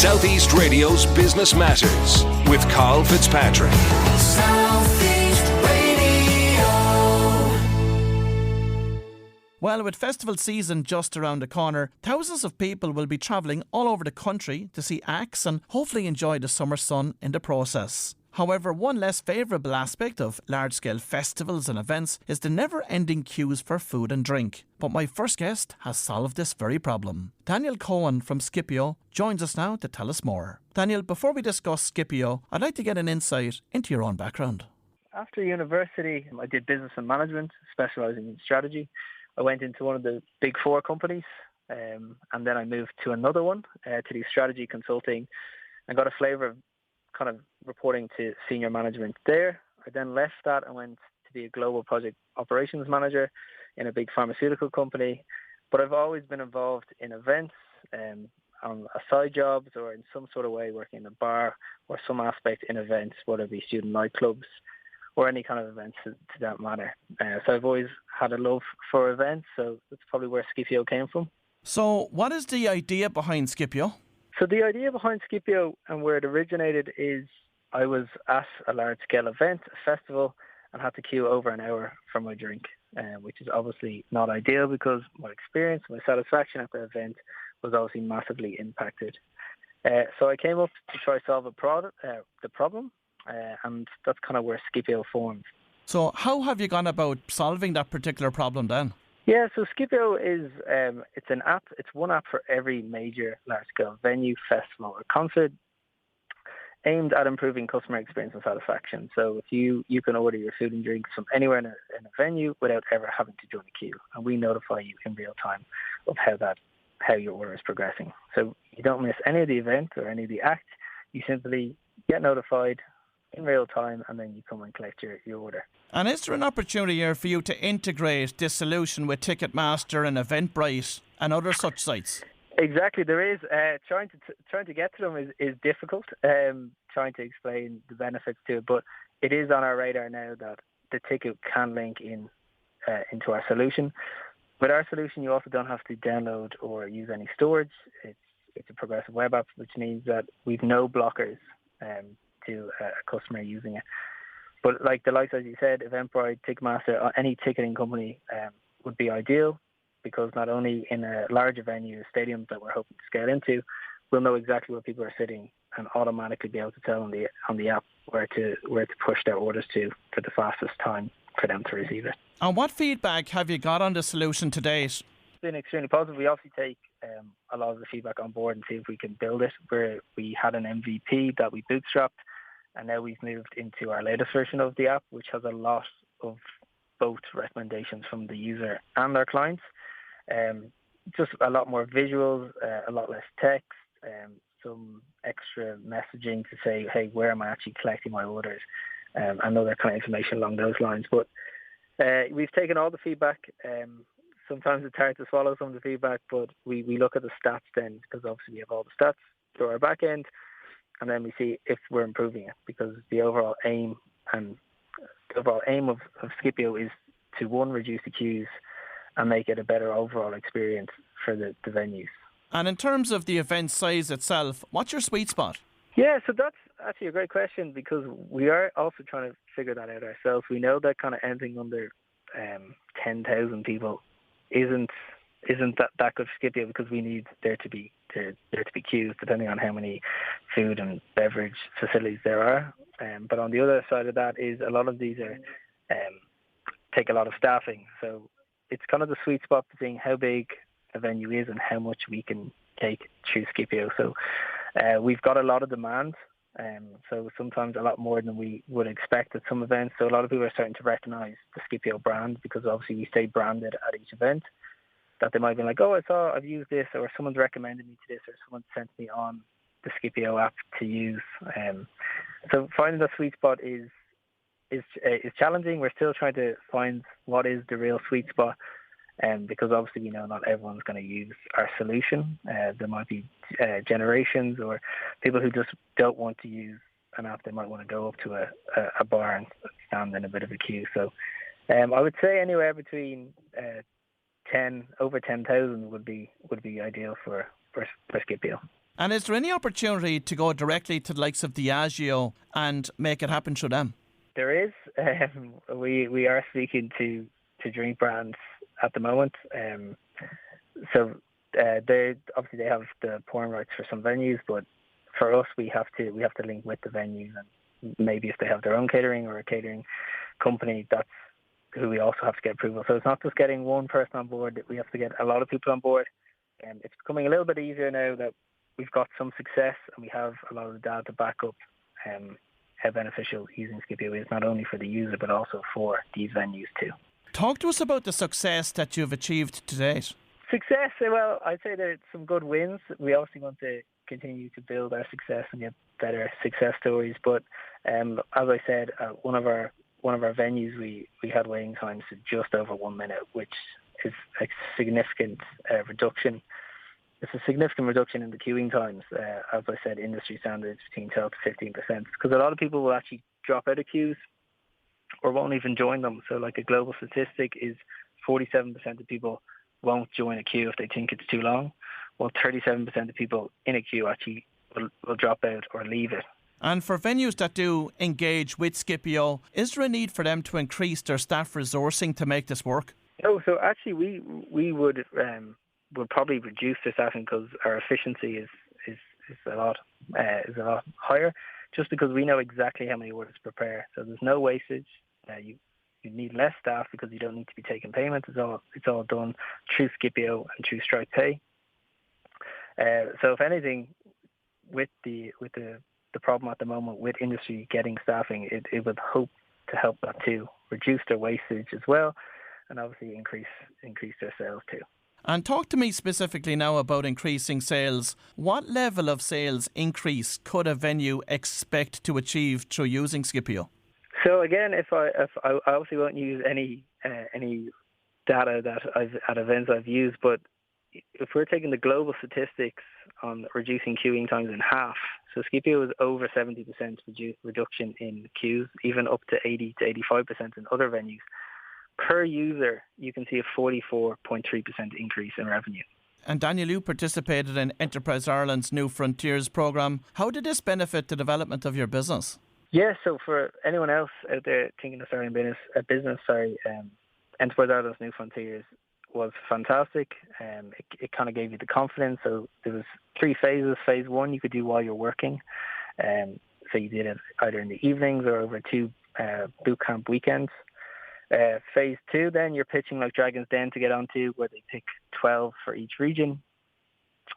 Southeast Radio's Business Matters with Karl Fitzpatrick. Southeast Radio. Well, with festival season just around the corner, thousands of people will be travelling all over the country to see acts and hopefully enjoy the summer sun in the process. However, one less favourable aspect of large-scale festivals and events is the never-ending queues for food and drink. But my first guest has solved this very problem. Daniel Coen from Skippio joins us now to tell us more. Daniel, before we discuss Skippio, I'd like to get an insight into your own background. After university, I did business and management, specialising in strategy. I went into one of the big four companies, and then I moved to another one, to do strategy consulting, and got a flavour of kind of reporting to senior management there. I then left that and went to be a global project operations manager in a big pharmaceutical company. But I've always been involved in events, on a side jobs or in some sort of way working in a bar or some aspect in events, whether it be student nightclubs or any kind of events to that matter. So I've always had a love for events, so that's probably where Skippio came from. So what is the idea behind Skippio? So the idea behind Skippio and where it originated is I was at a large-scale event, a festival, and had to queue over an hour for my drink, which is obviously not ideal because my experience, my satisfaction at the event was obviously massively impacted. So I came up to try to solve the problem, and that's kind of where Skippio formed. So how have you gone about solving that particular problem then? Yeah, so Skippio is it's an app. It's one app for every major large-scale venue, festival, or concert, aimed at improving customer experience and satisfaction. So if you can order your food and drinks from anywhere in a venue without ever having to join a queue, and we notify you in real time of how your order is progressing. So you don't miss any of the event or any of the act. You simply get notified in real time, and then you come and collect your order. And is there an opportunity here for you to integrate this solution with Ticketmaster and Eventbrite and other such sites? Exactly, there is. Trying to get to them is difficult. Trying to explain the benefits to it, but it is on our radar now that the ticket can link into our solution. With our solution, you also don't have to download or use any storage. It's a progressive web app, which means that we've no blockers to a customer using it. But like the likes, as you said, Eventbrite, Ticketmaster, any ticketing company would be ideal, because not only in a larger venue, stadiums that we're hoping to scale into, we'll know exactly where people are sitting and automatically be able to tell on the app where to push their orders to for the fastest time for them to receive it. And what feedback have you got on the solution to date? It's been extremely positive. We obviously take a lot of the feedback on board and see if we can build it. We had an MVP that we bootstrapped, and now we've moved into our latest version of the app, which has a lot of both recommendations from the user and our clients. Just a lot more visuals, a lot less text, some extra messaging to say, hey, where am I actually collecting my orders? And other kind of information along those lines. But we've taken all the feedback. Sometimes it's hard to swallow some of the feedback, but we look at the stats then, because obviously we have all the stats through our back end, and then we see if we're improving it, because the overall aim of Skippio is to, one, reduce the queues and make it a better overall experience for the venues. And in terms of the event size itself, what's your sweet spot? Yeah, so that's actually a great question, because we are also trying to figure that out ourselves. We know that kind of anything under 10,000 people isn't that good for Skippio, because we need there to be queues depending on how many food and beverage facilities there are. But on the other side of that is a lot of these are take a lot of staffing. So it's kind of the sweet spot between how big a venue is and how much we can take through Skippio. So we've got a lot of demand, so sometimes a lot more than we would expect at some events. So a lot of people are starting to recognise the Skippio brand, because obviously we stay branded at each event, that they might be like, oh, I've used this, or someone's recommended me to this, or someone sent me on the Skippio app to use. So finding the sweet spot is challenging. We're still trying to find what is the real sweet spot, because obviously we know not everyone's going to use our solution. There might be generations or people who just don't want to use an app. They might want to go up to a bar and stand in a bit of a queue. So I would say anywhere between over 10,000 would be ideal for Skippio. And is there any opportunity to go directly to the likes of Diageo and make it happen through them? There is. We are speaking to drink brands at the moment. They obviously they have the pouring rights for some venues, but for us we have to link with the venues, and maybe if they have their own catering or a catering company, that's who we also have to get approval. So it's not just getting one person on board; we have to get a lot of people on board. And it's becoming a little bit easier now that we've got some success and we have a lot of the data to back up how beneficial using Skippio is, not only for the user but also for these venues too. Talk to us about the success that you've achieved to date. Success, well, I'd say there's some good wins. We obviously want to continue to build our success and get better success stories. But as I said, one of our venues, we had waiting times of just over 1 minute, which is a significant reduction. It's a significant reduction in the queuing times. As I said, industry standards between 12 to 15%, because a lot of people will actually drop out of queues or won't even join them. So like a global statistic is 47% of people won't join a queue if they think it's too long, while 37% of people in a queue actually will drop out or leave it. And for venues that do engage with Skippio, is there a need for them to increase their staff resourcing to make this work? No, so actually we would probably reduce the staffing because our efficiency is a lot higher, just because we know exactly how many orders to prepare. So there's no wastage. You need less staff because you don't need to be taking payments. It's all done through Skippio and through Strike Pay. So if anything, with the problem at the moment with industry getting staffing, it would hope to help that too, reduce their wastage as well, and obviously increase their sales too. And talk to me specifically now about increasing sales. What level of sales increase could a venue expect to achieve through using Skippio? So again, if I obviously won't use any data that at events I've used, but if we're taking the global statistics on reducing queuing times in half, so Skippio is over 70% reduction in queues, even up to 80 to 85% in other venues. Per user, you can see a 44.3% increase in revenue. And Daniel, you participated in Enterprise Ireland's New Frontiers programme. How did this benefit the development of your business? Yeah, so for anyone else out there thinking of starting a business, Enterprise Ireland's New Frontiers was fantastic. It kind of gave you the confidence. So there was 3 phases. Phase 1 you could do while you're working. So you did it either in the evenings or over 2 boot camp weekends. Phase 2, then you're pitching like Dragon's Den to get onto, where they pick 12 for each region,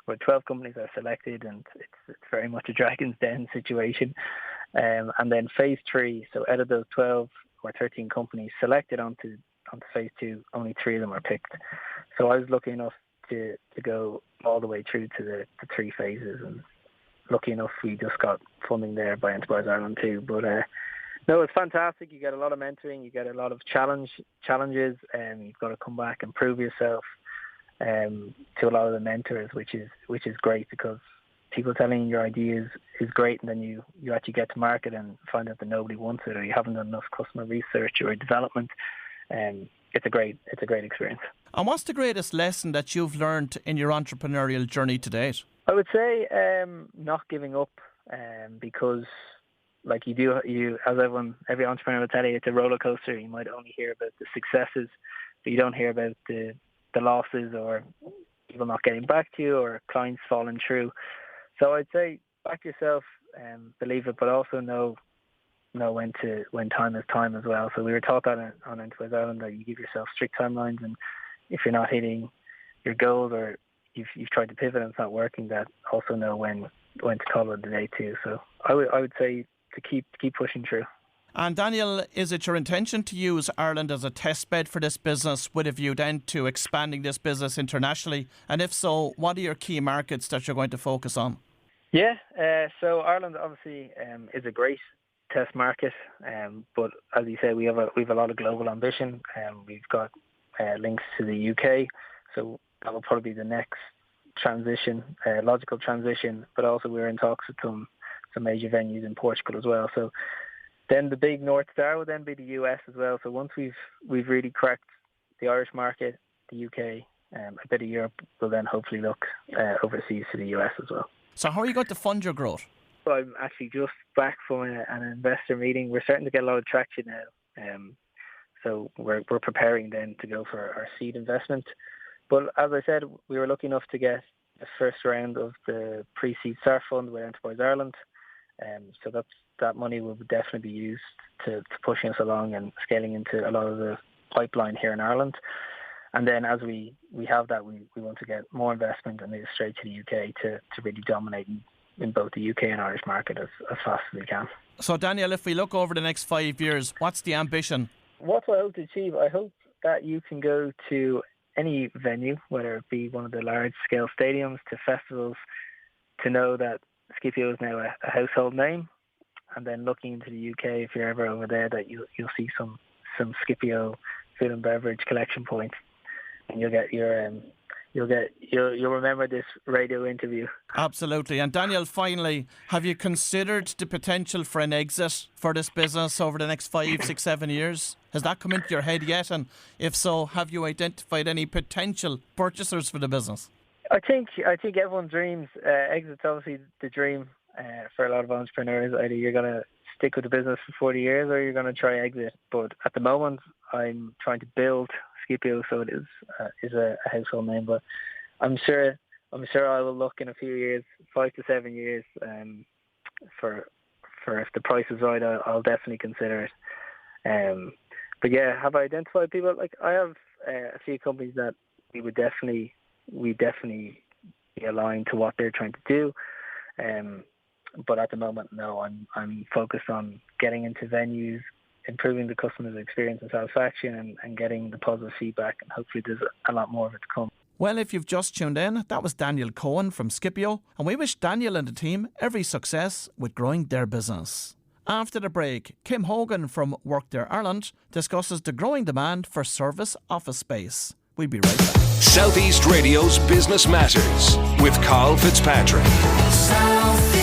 where 12 companies are selected, and it's very much a Dragon's Den situation. And then phase 3, so out of those 12 or 13 companies selected onto phase 2, only 3 of them are picked. So I was lucky enough to go all the way through to the 3 phases, and lucky enough we just got funding there by Enterprise Ireland too. But no, it's fantastic. You get a lot of mentoring, you get a lot of challenges, and you've got to come back and prove yourself to a lot of the mentors, which is great, because people telling you your ideas is great, and then you actually get to market and find out that nobody wants it, or you haven't done enough customer research or development. It's a great experience. And what's the greatest lesson that you've learned in your entrepreneurial journey to date? I would say not giving up, because like you as every entrepreneur will tell you, it's a roller coaster. You might only hear about the successes, but you don't hear about the losses, or people not getting back to you, or clients falling through. So I'd say back yourself, believe it, but also know when time is time as well. So we were taught that on Enterprise Ireland, that you give yourself strict timelines, and if you're not hitting your goals, or you've tried to pivot and it's not working, that also know when to call it a day too. So I would say to keep pushing through. And Daniel, is it your intention to use Ireland as a test bed for this business with a view then to expanding this business internationally? And if so, what are your key markets that you're going to focus on? Yeah, so Ireland obviously is a great test market, but as you say, we have a lot of global ambition. We've got links to the UK, so that will probably be the next logical transition. But also we're in talks with some major venues in Portugal as well. So then the big North Star will then be the US as well. So once we've really cracked the Irish market, the UK, a bit of Europe, we'll then hopefully look overseas to the US as well. So how are you going to fund your growth? So I'm actually just back from an investor meeting. We're starting to get a lot of traction now. So we're preparing then to go for our seed investment. But as I said, we were lucky enough to get the first round of the pre-seed start fund with Enterprise Ireland. So that money will definitely be used to pushing us along and scaling into a lot of the pipeline here in Ireland. And then as we have that, we want to get more investment and move straight to the UK to really dominate in both the UK and Irish market as fast as we can. So Daniel, if we look over the next 5 years, what's the ambition? What do I hope to achieve? I hope that you can go to any venue, whether it be one of the large-scale stadiums to festivals, to know that Skippio is now a household name. And then looking into the UK, if you're ever over there, that you'll see some Skippio food and beverage collection points, and you'll remember this radio interview. Absolutely. And Daniel, finally, have you considered the potential for an exit for this business over the next 5, 6, 7 years? Has that come into your head yet? And if so, have you identified any potential purchasers for the business? I think everyone dreams. Exit's obviously the dream for a lot of entrepreneurs. Either you're going to stick with the business for 40 years or you're going to try exit. But at the moment, I'm trying to build Skippio so it is a household name. But I'm sure I will look in a few years, 5 to 7 years, for if the price is right, I'll definitely consider it. But yeah, have I identified people? Like, I have a few companies that we definitely be aligned to what they're trying to do. But at the moment, no, I'm focused on getting into venues, improving the customer's experience and satisfaction, and getting the positive feedback, and hopefully there's a lot more of it to come. Well, if you've just tuned in, that was Daniel Coen from Skippio, and we wish Daniel and the team every success with growing their business. After the break, Kim Hogan from Work There Ireland discusses the growing demand for service office space. We'll be right back. Southeast Radio's Business Matters with Karl Fitzpatrick. South